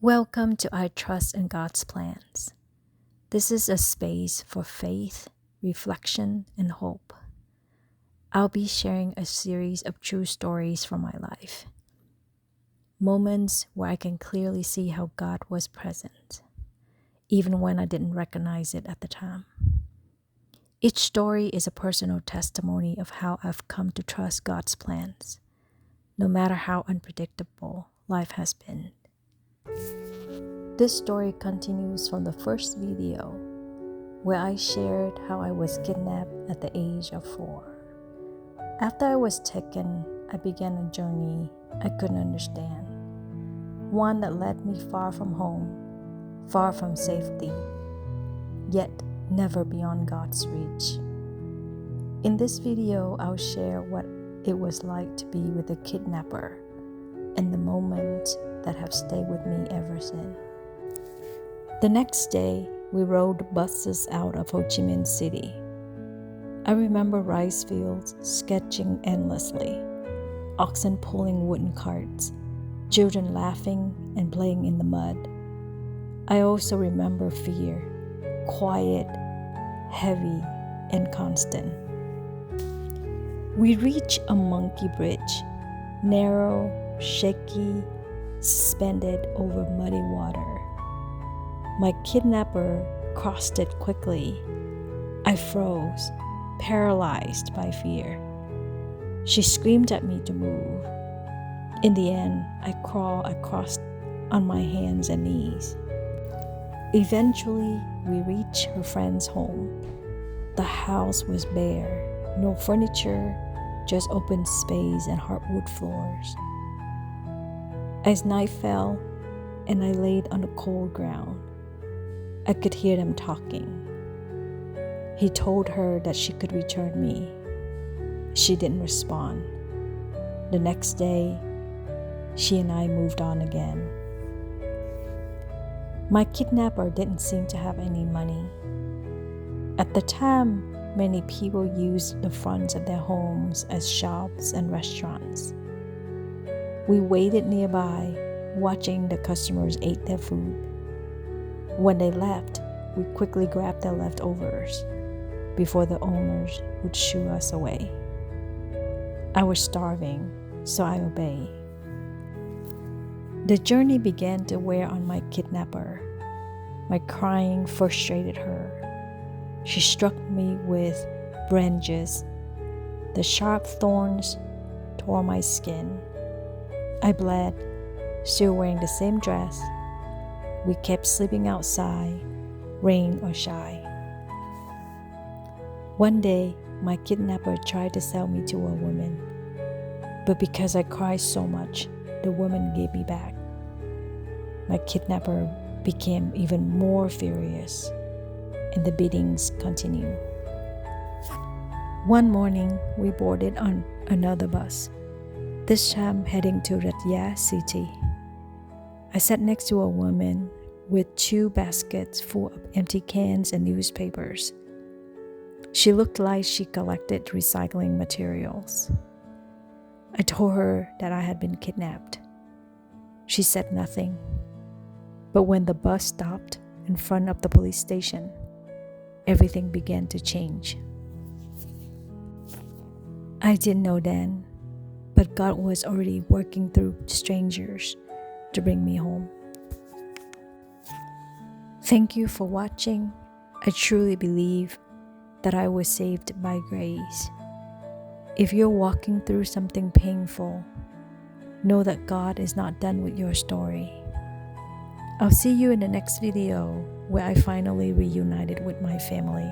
Welcome to I Trust in God's Plans. This is a space for faith, reflection, and hope. I'll be sharing a series of true stories from my life. Moments where I can clearly see how God was present, even when I didn't recognize it at the time. Each story is a personal testimony of how I've come to trust God's plans, no matter how unpredictable life has been. This story continues from the first video, where I shared how I was kidnapped at the age of 4. After I was taken, I began a journey I couldn't understand. One that led me far from home, far from safety, yet never beyond God's reach. In this video, I'll share what it was like to be with a kidnapper and the moments that have stayed with me ever since. The next day, we rode buses out of Ho Chi Minh City. I remember rice fields sketching endlessly, oxen pulling wooden carts, children laughing and playing in the mud. I also remember fear, quiet, heavy, and constant. We reached a monkey bridge, narrow, shaky, suspended over muddy water. My kidnapper crossed it quickly. I froze, paralyzed by fear. She screamed at me to move. In the end, I crawled across on my hands and knees. Eventually, we reached her friend's home. The house was bare, no furniture, just open space and hardwood floors. As night fell and I laid on the cold ground, I could hear them talking. He told her that she could return me. She didn't respond. The next day, she and I moved on again. My kidnapper didn't seem to have any money. At the time, many people used the fronts of their homes as shops and restaurants. We waited nearby, watching the customers eat their food. When they left, we quickly grabbed their leftovers before the owners would shoo us away. I was starving, so I obeyed. The journey began to wear on my kidnapper. My crying frustrated her. She struck me with branches. The sharp thorns tore my skin. I bled, still wearing the same dress. We kept sleeping outside, rain or shine. One day, my kidnapper tried to sell me to a woman, but because I cried so much, the woman gave me back. My kidnapper became even more furious, and the beatings continued. One morning, we boarded on another bus, this time heading to Ratya City. I sat next to a woman with 2 baskets full of empty cans and newspapers. She looked like she collected recycling materials. I told her that I had been kidnapped. She said nothing. But when the bus stopped in front of the police station, everything began to change. I didn't know then, but God was already working through strangers to bring me home. Thank you for watching. I truly believe that I was saved by grace. If you're walking through something painful, know that God is not done with your story. I'll see you in the next video where I finally reunited with my family.